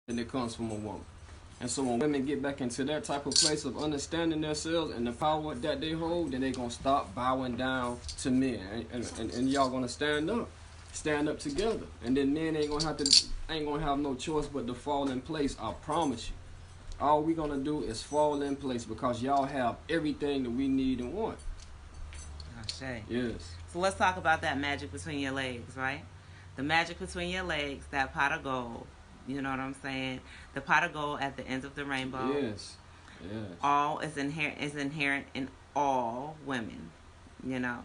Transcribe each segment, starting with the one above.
and it comes from a woman. And so when women get back into that type of place of understanding themselves and the power that they hold, then they're going to stop bowing down to men. And y'all going to stand up together. And then men ain't going to have no choice but to fall in place. I promise you. All we going to do is fall in place because y'all have everything that we need and want. Yes. So let's talk about that magic between your legs, right? The magic between your legs, that pot of gold. You know what I'm saying? The pot of gold at the end of the rainbow. Yes. Yes. All is inherent in all women. You know,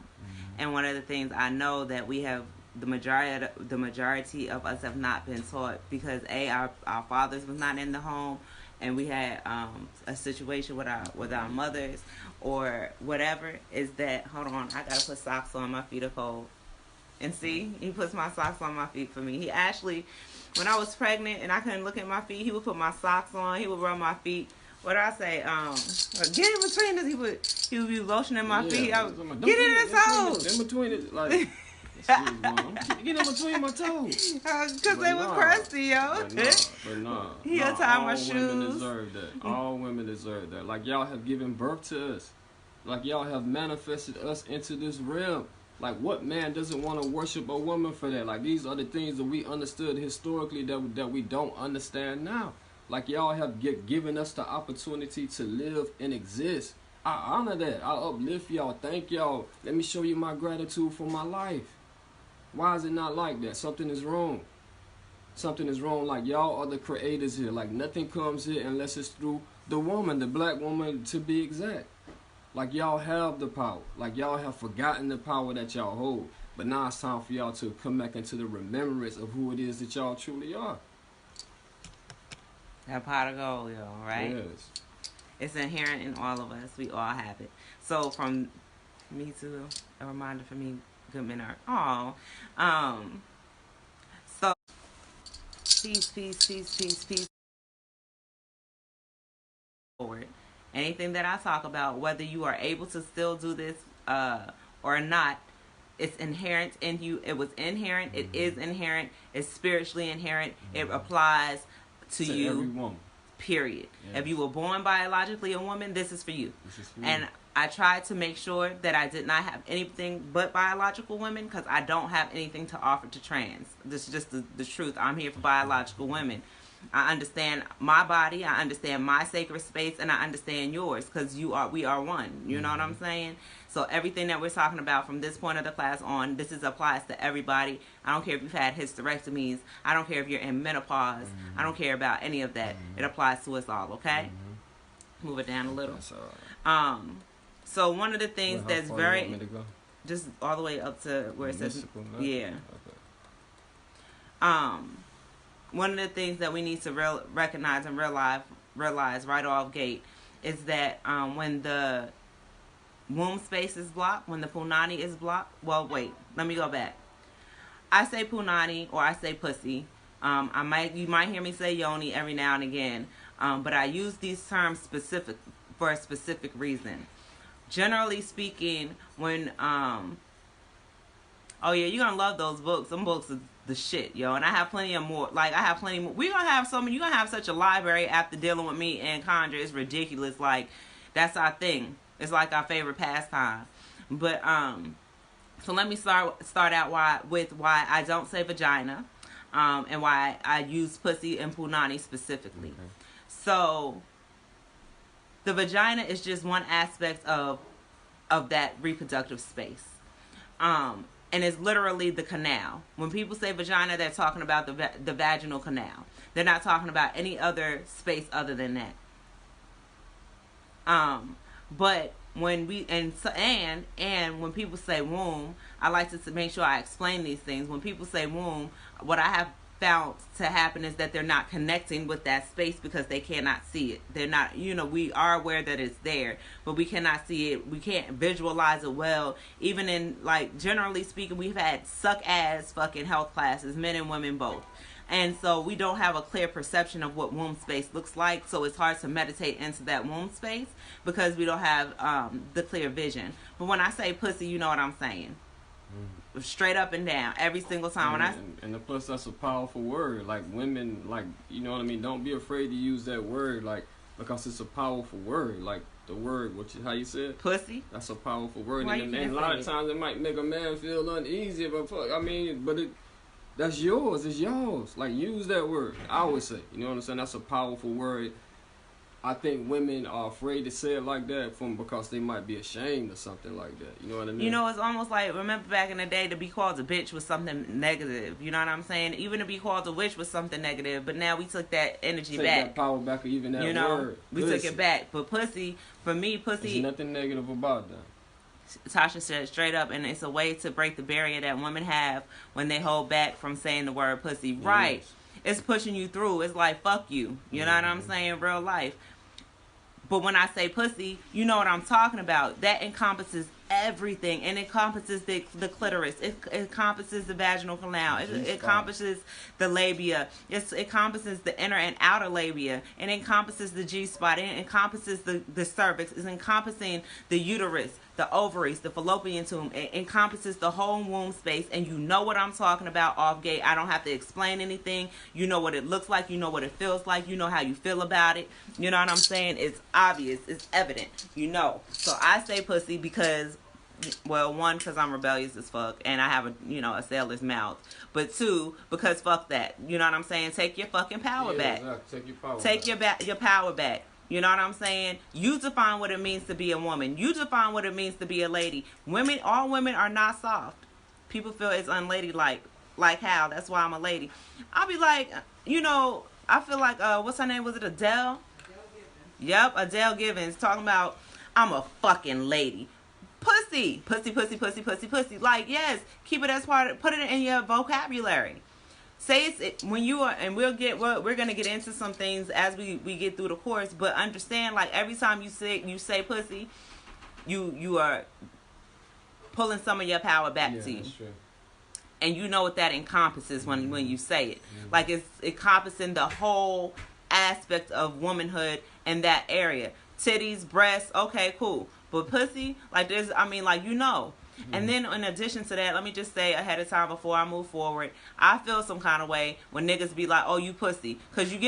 and one of the things I know that we have the majority of us have not been taught because our fathers was not in the home, and we had a situation with our mothers or whatever. Is that hold on? I gotta put socks on. My feet are cold. And see, he puts my socks on my feet for me. He actually, when I was pregnant and I couldn't look at my feet, he would put my socks on. He would rub my feet. What did I say? Get in between us. He would be lotioning my feet. I would, get in his toes. In between it, like. Get in between my toes. Because they were crusty, yo. But nah. He'll tie my shoes. All women deserve that. All women deserve that. Like y'all have given birth to us. Like y'all have manifested us into this realm. Like, what man doesn't want to worship a woman for that? Like, these are the things that we understood historically that we don't understand now. Like, y'all have given us the opportunity to live and exist. I honor that. I uplift y'all. Thank y'all. Let me show you my gratitude for my life. Why is it not like that? Something is wrong. Something is wrong. Like, y'all are the creators here. Like, nothing comes here unless it's through the woman, the black woman, to be exact. Like, y'all have the power. Like, y'all have forgotten the power that y'all hold. But now it's time for y'all to come back into the remembrance of who it is that y'all truly are. That pot of gold, yo, right? Yes. It's inherent in all of us. We all have it. So from me to a reminder for me, good men are. So peace. Forward. Anything that I talk about, whether you are able to still do this or not, it's inherent in you. It was inherent. It is inherent. It's spiritually inherent. It applies to you. Every woman. Period. Yes. If you were born biologically a woman, this is for you. This is for you. And I tried to make sure that I did not have anything but biological women because I don't have anything to offer to trans. This is just the truth. I'm here for biological women. I understand my body, I understand my sacred space, and I understand yours because we are one. You know what I'm saying? So everything that we're talking about from this point of the class on, this applies to everybody. I don't care if you've had hysterectomies. I don't care if you're in menopause. I don't care about any of that. It applies to us all, okay? Move it down a little. That's all right. So one of the things that's very... You want me to go? Just all the way up to where it says... Mystical, yeah. Okay. One of the things that we need to recognize and realize right off gate is that when the womb space is blocked, when the Punani is blocked, well, wait, let me go back. I say Punani or I say pussy. You might hear me say yoni every now and again, but I use these terms for a specific reason. Generally speaking, when oh yeah, you're gonna love those books. Some books are the shit, yo. And I have plenty of more. Like, I have plenty more. You're gonna have such a library after dealing with me and Conjure. It's ridiculous. Like, that's our thing. It's like our favorite pastime. But so let me start out with why I don't say vagina, and why I use pussy and punani specifically. Okay. So the vagina is just one aspect of that reproductive space. And it's literally the canal. When people say vagina, they're talking about the vaginal canal. They're not talking about any other space other than that. But when we and when people say womb, I like to make sure I explain these things. When people say womb, what I have found to happen is that they're not connecting with that space because they cannot see it. They're not, we are aware that it's there, but we cannot see it. We can't visualize it well. Even in, like, generally speaking, we've had suck ass fucking health classes, men and women both. And so we don't have a clear perception of what womb space looks like. So it's hard to meditate into that womb space because we don't have the clear vision. But when I say pussy, you know what I'm saying. straight up and down every single time. When And plus, that's a powerful word. Like women, like you know what I mean. Don't be afraid to use that word, like because it's a powerful word. Like the word, how you said? Pussy. That's a powerful word, Why and, you and a lot of times it might make a man feel uneasy. But I mean, that's yours. It's yours. Like use that word. I always say, you know what I'm saying. That's a powerful word. I think women are afraid to say it like that because they might be ashamed or something like that. You know what I mean? You know, it's almost like, remember back in the day, to be called a bitch was something negative. You know what I'm saying? Even to be called a witch was something negative. But now we took that energy back. Take that power back, or even that word. We took it back. But pussy, for me, pussy. There's nothing negative about that. Tasha said straight up, and it's a way to break the barrier that women have when they hold back from saying the word pussy. Yes. Right. It's pushing you through. It's like, fuck you. You know what I'm saying? Real life. But when I say pussy, you know what I'm talking about. That encompasses everything. And it encompasses the clitoris. It encompasses the vaginal canal. It encompasses the labia. It encompasses the inner and outer labia. It encompasses the G-spot. It encompasses the cervix. It's encompassing the uterus, the ovaries, the fallopian tube. It encompasses the whole womb space. And you know what I'm talking about off gate. I don't have to explain anything. You know what it looks like. You know what it feels like. You know how you feel about it. You know what I'm saying? It's obvious. It's evident. You know. So I say pussy because, well, one, because I'm rebellious as fuck and I have a sailor's mouth. But two, because fuck that. You know what I'm saying? Take your fucking power back. Exactly. Take your power back. Your power back. You know what I'm saying? You define what it means to be a woman. You define what it means to be a lady. All women are not soft. People feel it's unladylike. Like how? That's why I'm a lady. I'll be like, I feel like, what's her name? Was it Adele? Yep, Adele Givens talking about, I'm a fucking lady. Pussy. Pussy, pussy, pussy, pussy, pussy. Like, yes, keep it as put it in your vocabulary. Say it when you are, and we're gonna get into some things as we get through the course. But understand, like every time you say pussy, you are pulling some of your power back to you. That's true. And you know what that encompasses when you say it. Like it's encompassing the whole aspect of womanhood in that area. Titties, breasts, okay, cool. But pussy, like there's, And then in addition to that, let me just say ahead of time before I move forward, I feel some kind of way when niggas be like, oh, you pussy. Because you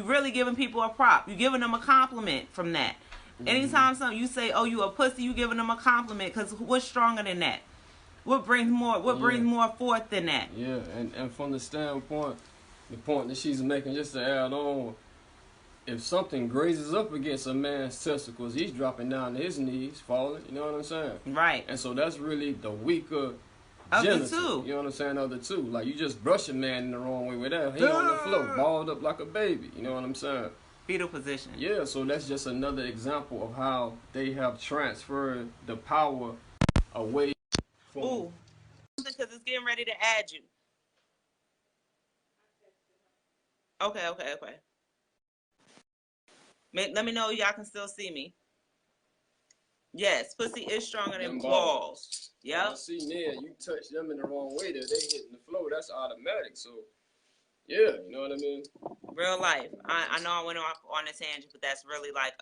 really giving people a prop. You giving them a compliment from that. Anytime you say, oh, you a pussy, you giving them a compliment. Because what's stronger than that? What brings more forth than that? Yeah, and from the standpoint, the point that she's making, just to add on, if something grazes up against a man's testicles, he's dropping down to his knees, falling. You know what I'm saying? Right. And so that's really the weaker of genital. The two. You know what I'm saying? Of the two. Like you just brush a man in the wrong way with that. He on the floor, balled up like a baby. You know what I'm saying? Fetal position. Yeah. So that's just another example of how they have transferred the power away from. Ooh. Because it's getting ready to add you. Okay. Let me know y'all can still see me. Yes, pussy is stronger than balls. Yep. I see Nia, you touch them in the wrong way, they hitting the floor. That's automatic. So, yeah, you know what I mean? Real life. I know I went off on a tangent, but that's really like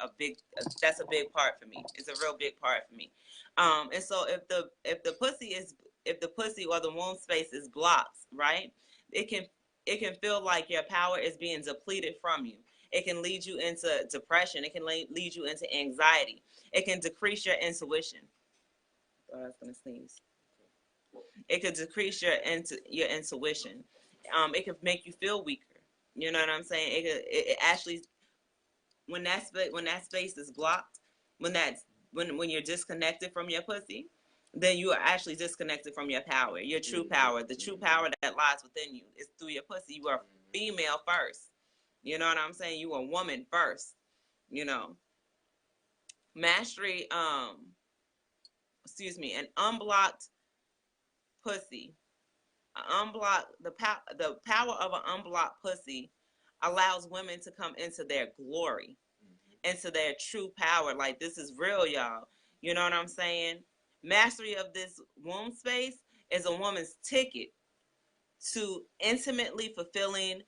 that's a big part for me. It's a real big part for me. And so if the pussy or the womb space is blocked, right? It can feel like your power is being depleted from you. It can lead you into depression. It can lead you into anxiety. It can decrease your intuition. I thought I was gonna sneeze. It could decrease your intuition. It could make you feel weaker. You know what I'm saying? It actually, when that space is blocked, when you're disconnected from your pussy, then you are actually disconnected from your power, your true power. The true power that lies within you is through your pussy. You are female first. You know what I'm saying? You are a woman first. Mastery. An unblocked pussy. The power of an unblocked pussy allows women to come into their glory, into their true power. Like, this is real, y'all. You know what I'm saying? Mastery of this womb space is a woman's ticket to intimately fulfilling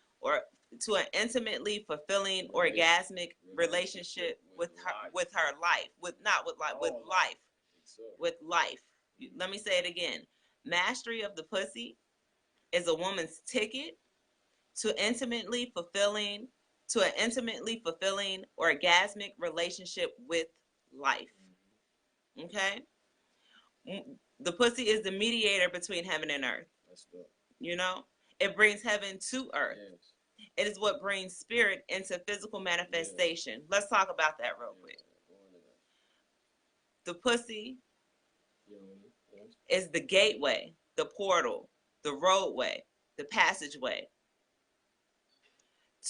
orgasmic relationship with her life, with life. Let me say it again. mastery of the pussy is a woman's ticket to an intimately fulfilling orgasmic relationship with life. Okay? The pussy is the mediator between heaven and earth. That's good. You know? It brings heaven to earth. Yes. It is what brings spirit into physical manifestation. Yes. Let's talk about that real quick. The pussy is the gateway, the portal, the roadway, the passageway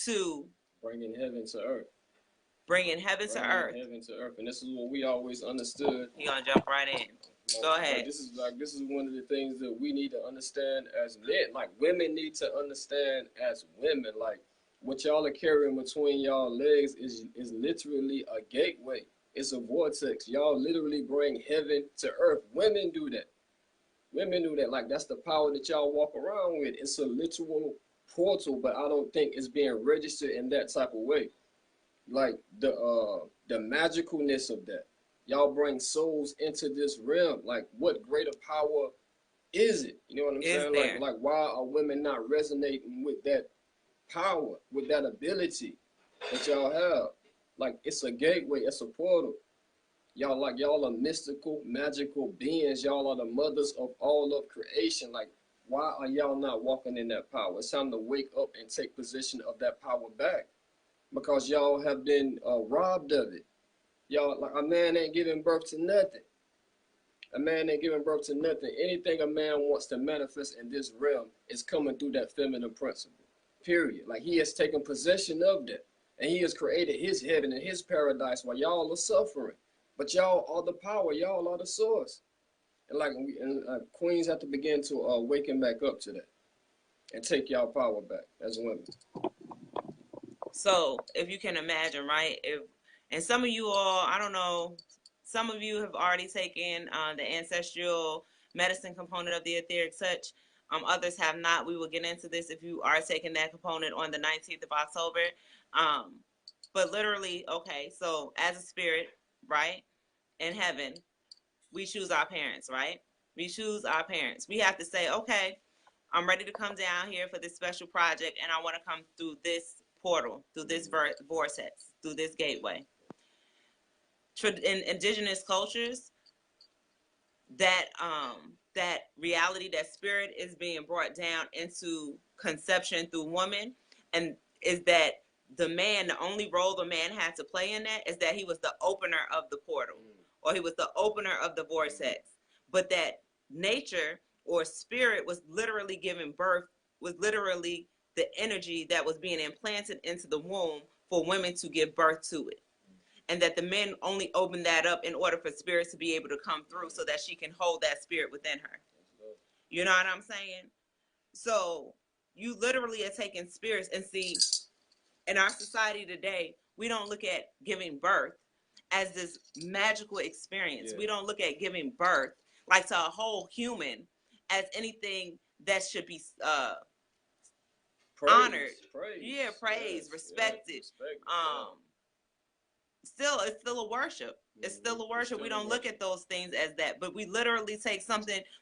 to bringing heaven to earth. Bringing heaven to earth. Heaven to earth, and this is what we always understood. He gonna jump right in. Go ahead. This is one of the things that we need to understand as men. Like women need to understand as women. Like what y'all are carrying between y'all legs is literally a gateway. It's a vortex. Y'all literally bring heaven to earth. Women do that. Women do that. Like that's the power that y'all walk around with. It's a literal portal, but I don't think it's being registered in that type of way. Like the magicalness of that. Y'all bring souls into this realm. Like what greater power is it? You know what I'm saying? Like why are women not resonating with that power, with that ability that y'all have? Like it's a gateway, it's a portal. Y'all are mystical, magical beings. Y'all are the mothers of all of creation. Like why are y'all not walking in that power? It's time to wake up and take possession of that power back. Because y'all have been robbed of it. Y'all, like a man ain't giving birth to nothing. A man ain't giving birth to nothing. Anything a man wants to manifest in this realm is coming through that feminine principle. Period. Like he has taken possession of that. And he has created his heaven and his paradise while y'all are suffering. But y'all are the power. Y'all are the source. And queens have to begin to waken back up to that. And take y'all power back as women. So if you can imagine, right? And some of you all, I don't know, some of you have already taken the ancestral medicine component of the etheric touch. Others have not. We will get into this if you are taking that component on the 19th of October. But literally, okay, so as a spirit, right, in heaven, we choose our parents, right? We choose our parents. We have to say, okay, I'm ready to come down here for this special project, and I want to come through this portal, through this vortex, through this gateway. In indigenous cultures, that reality, that spirit is being brought down into conception through woman, and is that the only role the man had to play in that is that he was the opener of the portal, or he was the opener of the vortex, but that nature or spirit was literally giving birth, was literally the energy that was being implanted into the womb for women to give birth to it. And that the men only opened that up in order for spirits to be able to come through so that she can hold that spirit within her. You know what I'm saying? So you literally are taking spirits, and see, in our society today, we don't look at giving birth as this magical experience. Yeah. We don't look at giving birth like to a whole human as anything that should be honored. Praised, respected. It's still a worship. It's still a worship. We don't look at those things as that, but we literally take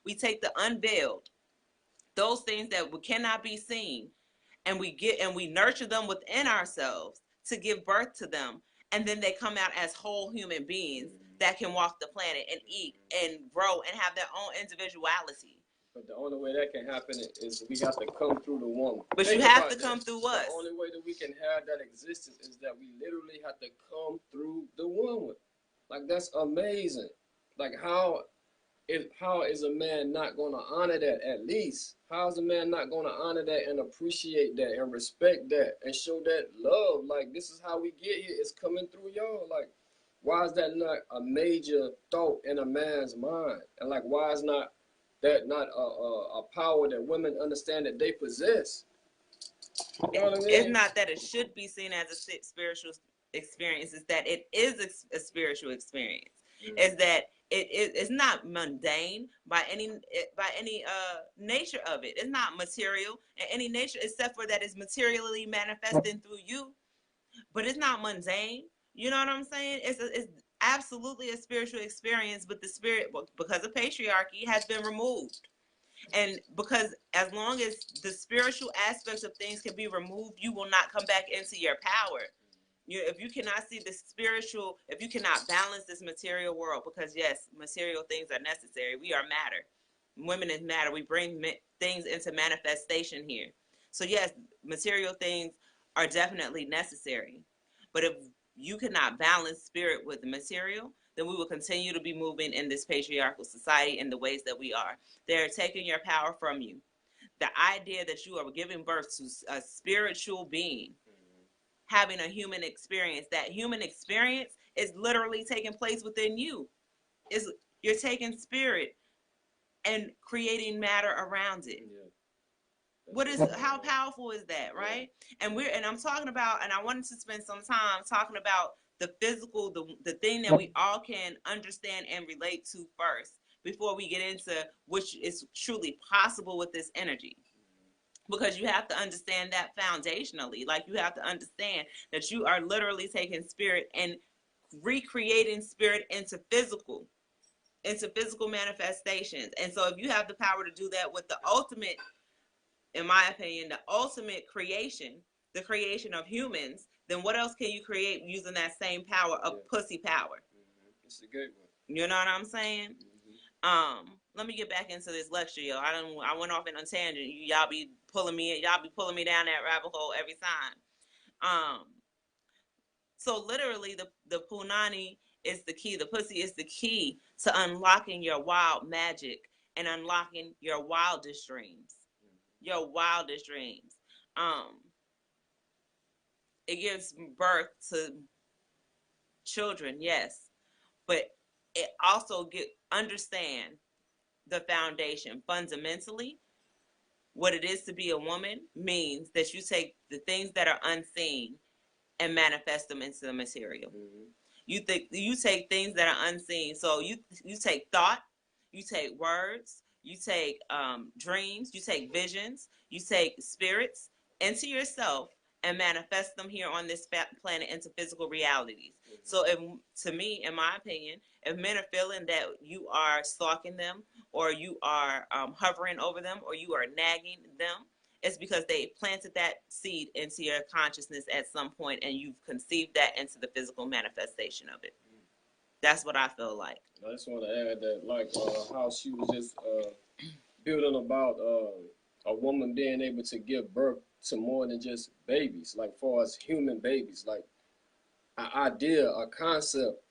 we take the unveiled, those things that cannot be seen, and we nurture them within ourselves to give birth to them, and then they come out as whole human beings that can walk the planet and eat and grow and have their own individuality. But the only way that can happen is we have to come through the woman. But you have to come through us. The only way that we can have that existence is that we literally have to come through the woman. Like that's amazing. Like how is a man not going to honor that at least? How is a man not going to honor that and appreciate that and respect that and show that love? Like this is how we get here. It's coming through y'all. Like why is that not a major thought in a man's mind? And like why is not a power that women understand that they possess? You know what I mean? It's not that it should be seen as a spiritual experience. It's that it is a spiritual experience. Is that it's not mundane by any nature of it. It's not material in any nature, except for that it's materially manifesting through you. But it's not mundane. You know what I'm saying? It's absolutely a spiritual experience, but the spirit, because of patriarchy, has been removed. And because as long as the spiritual aspects of things can be removed, you will not come back into your power. If you cannot see the spiritual, if you cannot balance this material world, because yes, material things are necessary. We are matter. Women is matter. We bring things into manifestation here. So yes, material things are definitely necessary. But if you cannot balance spirit with the material, then we will continue to be moving in this patriarchal society in the ways that we are. They're taking your power from you. The idea that you are giving birth to a spiritual being, having a human experience, that human experience is literally taking place within you. Is You're taking spirit and creating matter around it. How powerful is that, right? And I'm talking about, and I wanted to spend some time talking about the physical, the thing that we all can understand and relate to first before we get into which is truly possible with this energy. Because you have to understand that foundationally. Like, you have to understand that you are literally taking spirit and recreating spirit into physical manifestations. And so if you have the power to do that with the ultimate, in my opinion, the ultimate creation, the creation of humans, then what else can you create using that same power of pussy power? It's a good one. You know what I'm saying? Let me get back into this lecture, yo. I went off in a tangent. Y'all be pulling me down that rabbit hole every time. So literally, the punani is the key. The pussy is the key to unlocking your wild magic and unlocking your wildest dreams. Your wildest dreams. It gives birth to children, yes, but it also understand the foundation. Fundamentally, what it is to be a woman means that you take the things that are unseen and manifest them into the material. You take things that are unseen. So you take thought, you take words, you take dreams, you take visions, you take spirits into yourself and manifest them here on this planet into physical realities. So if, to me, in my opinion, if men are feeling that you are stalking them, or you are hovering over them, or you are nagging them, it's because they planted that seed into your consciousness at some point, and you've conceived that into the physical manifestation of it. That's what I feel like. I just want to add that, like, how she was just building about a woman being able to give birth to more than just babies, like far as human babies. Like, an idea, a concept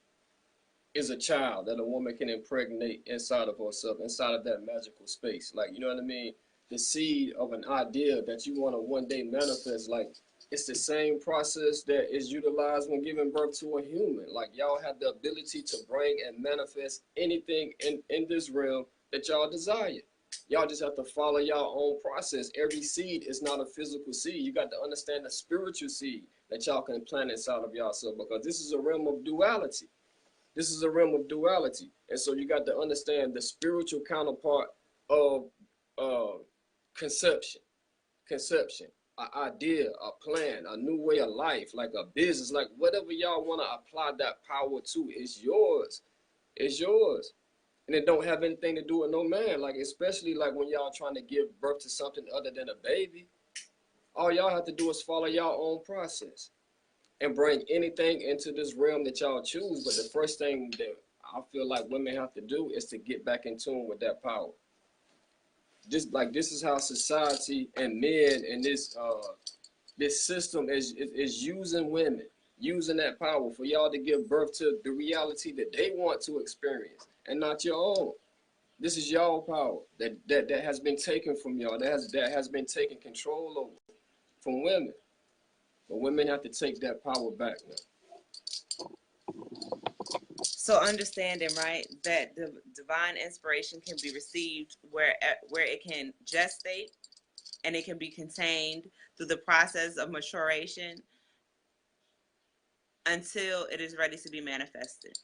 is a child that a woman can impregnate inside of herself, inside of that magical space. Like, you know what I mean? The seed of an idea that you want to one day manifest, like, it's the same process that is utilized when giving birth to a human. Like, y'all have the ability to bring and manifest anything in this realm that y'all desire. Y'all just have to follow y'all own process. Every seed is not a physical seed. You got to understand the spiritual seed that y'all can plant inside of yourself, because this is a realm of duality. This is a realm of duality. And so you got to understand the spiritual counterpart of conception. Conception, an idea, a plan, a new way of life, like a business, like whatever y'all want to apply that power to, is yours. It's yours. And it don't have anything to do with no man. Like, especially like when y'all trying to give birth to something other than a baby. All y'all have to do is follow y'all own process and bring anything into this realm that y'all choose. But the first thing that I feel like women have to do is to get back in tune with that power. Just like, this is how society and men and this system is using women, using that power for y'all to give birth to the reality that they want to experience and not your own. This is y'all power that has been taken from y'all, that has been taken control over from women. But women have to take that power back now. So understanding, right, that the divine inspiration can be received where it can gestate, and it can be contained through the process of maturation until it is ready to be manifested.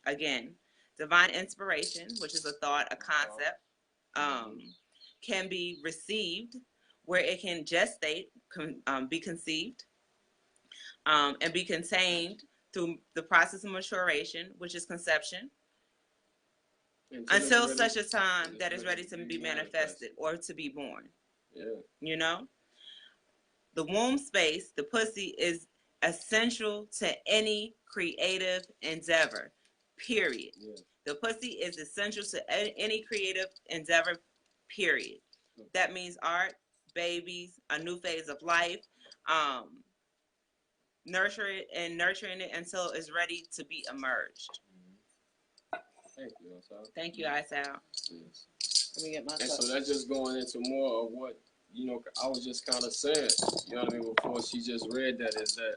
Again, divine inspiration, which is a thought, a concept, can be received where it can gestate, be conceived, and be contained through the process of maturation, which is conception, until such a time that is ready to be manifested or to be born. Yeah. You know? The womb space, the pussy, is essential to any creative endeavor. Period. Yeah. The pussy is essential to any creative endeavor. Period. Okay. That means art, babies, a new phase of life, nurturing it until it's ready to be emerged. Thank you, Asal. Thank you, Isal. Yes. Let me get my And cup. so that's just going into more of what, you know, I was just kind of saying, you know what I mean, before she just read that, is that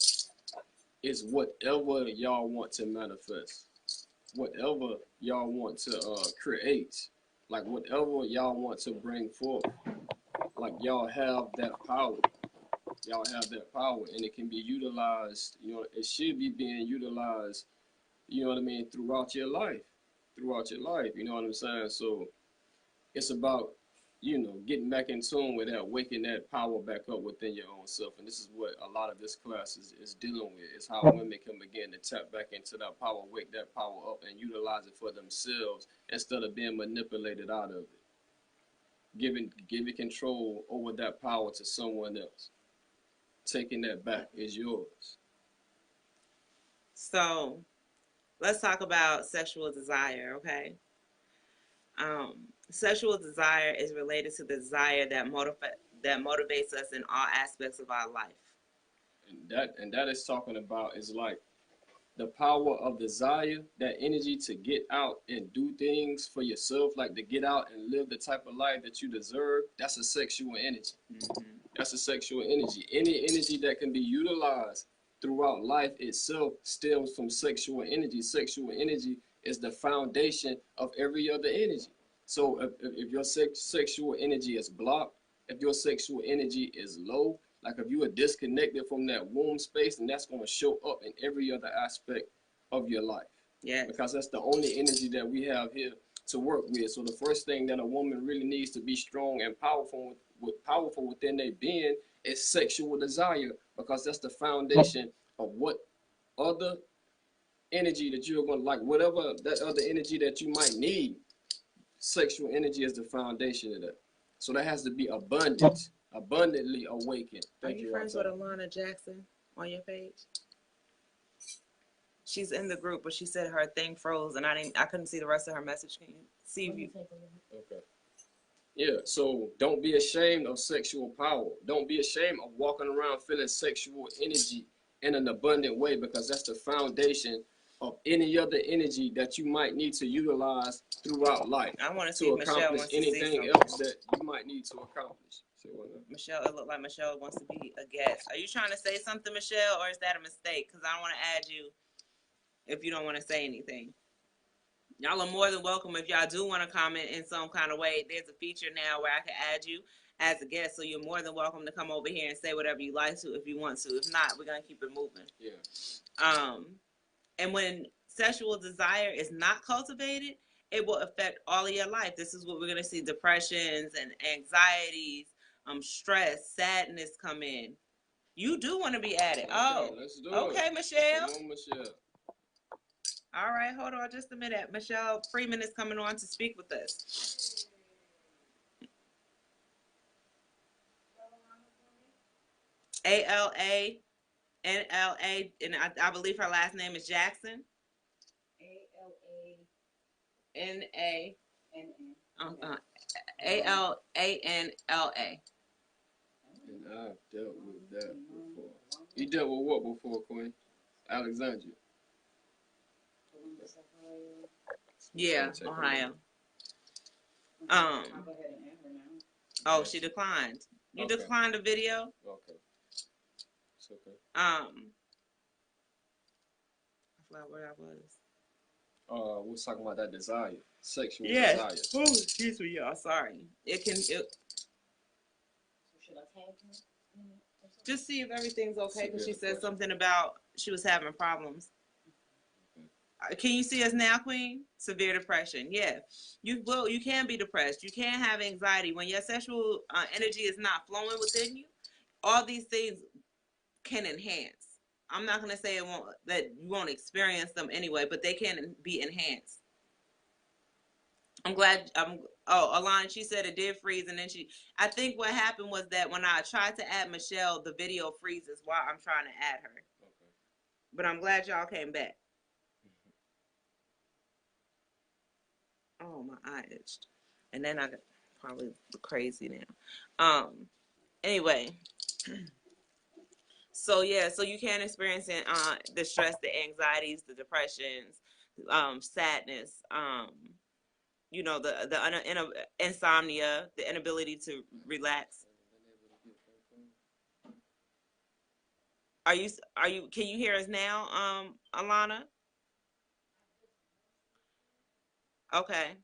it's whatever y'all want to manifest, whatever y'all want to create, like whatever y'all want to bring forth, like y'all have that power. Y'all have that power, and it can be utilized, you know, it should be being utilized, you know what I mean, throughout your life, you know what I'm saying? So it's about, you know, getting back in tune with that, waking that power back up within your own self. And this is what a lot of this class is dealing with, is how women can begin to tap back into that power, wake that power up, and utilize it for themselves instead of being manipulated out of it. Giving control over that power to someone else. Taking that back is yours. So let's talk about sexual desire, okay? Sexual desire is related to the desire that motivates us in all aspects of our life. And that is talking about is like the power of desire, that energy to get out and do things for yourself, like to get out and live the type of life that you deserve. That's a sexual energy. Mm-hmm. That's a sexual energy. Any energy that can be utilized throughout life itself stems from sexual energy. Sexual energy is the foundation of every other energy. So if your sexual energy is blocked, if your sexual energy is low, like if you are disconnected from that womb space, and that's going to show up in every other aspect of your life. Yeah. Because that's the only energy that we have here to work with. So the first thing that a woman really needs to be strong and powerful within their being is sexual desire, because that's the foundation of what other energy that you're going to, like whatever that other energy that you might need. Sexual energy is the foundation of that. So that has to be abundant, abundantly awakened. Thank you. Are you friends with Alana Jackson on your page? She's in the group, but she said her thing froze, and I couldn't see the rest of her message. Can you see you? Okay. Yeah. So don't be ashamed of sexual power. Don't be ashamed of walking around feeling sexual energy in an abundant way, because that's the foundation of any other energy that you might need to utilize throughout life. I want to see if Michelle wants to anything else that you might need to accomplish. Michelle, it looked like Michelle wants to be a guest. Are you trying to say something, Michelle, or is that a mistake? Because I don't want to add you if you don't want to say anything. Y'all are more than welcome if y'all do want to comment in some kind of way. There's a feature now where I can add you as a guest, so you're more than welcome to come over here and say whatever you like to if you want to. If not, we're gonna keep it moving. Yeah. And when sexual desire is not cultivated, it will affect all of your life. This is what we're gonna see: depressions and anxieties, stress, sadness come in. You do want to be added. Okay, let's do okay, it. Michelle. Come on, Michelle. All right, hold on just a minute. Michelle Freeman is coming on to speak with us. ALANLA, and I believe her last name is Jackson. ALANNA. ALANLA. And I've dealt with that before. You dealt with what before, Queen? Alexandria. Yeah, Ohio. Oh, she declined. You declined the video? Okay. It's okay. I forgot where I was. We're talking about that desire. Sexual desire. Oh, excuse me, y'all. Sorry. Should I tag her? Just see if everything's okay, because she said something about she was having problems. Can you see us now, Queen? Severe depression. Yeah, you can be depressed. You can have anxiety when your sexual energy is not flowing within you. All these things can enhance. I'm not gonna say that you won't experience them anyway, but they can be enhanced. I'm glad. Oh, Alana, she said it did freeze, and then I think what happened was that when I tried to add Michelle, the video freezes while I'm trying to add her. Okay. But I'm glad y'all came back. Oh, my eye itched, and then I got probably crazy now. Anyway, so yeah, so you can experience the stress, the anxieties, the depressions, sadness, insomnia, the inability to relax. Are you can you hear us now, Alana? Okay.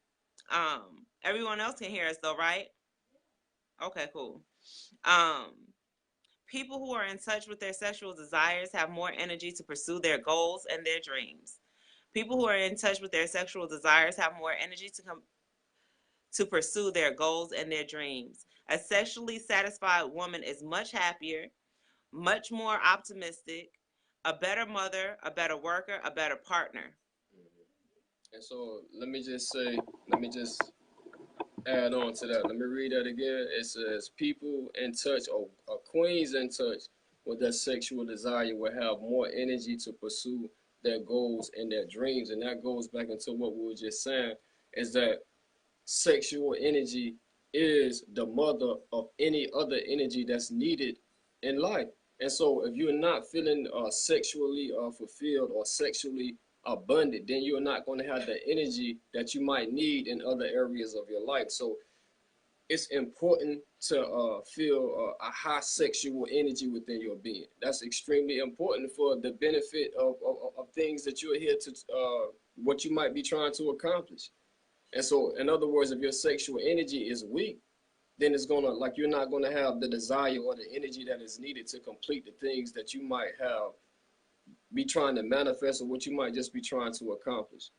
Everyone else can hear us though, right? Okay, cool. Um, People who are in touch with their sexual desires have more energy to pursue their goals and their dreams. People who are in touch with their sexual desires have more energy to pursue their goals and their dreams. A sexually satisfied woman is much happier, much more optimistic, a better mother, a better worker, a better partner. And so let me just add on to that. Let me read that again. It says, people in touch, or queens in touch with their sexual desire will have more energy to pursue their goals and their dreams. And that goes back into what we were just saying, is that sexual energy is the mother of any other energy that's needed in life. And so, if you're not feeling sexually fulfilled or sexually abundant, then you're not going to have the energy that you might need in other areas of your life. So, it's important to feel a high sexual energy within your being. That's extremely important for the benefit of things that you're here to, what you might be trying to accomplish. And so, in other words, if your sexual energy is weak, then it's gonna, like, you're not gonna have the desire or the energy that is needed to complete the things that you might have be trying to manifest, or what you might just be trying to accomplish.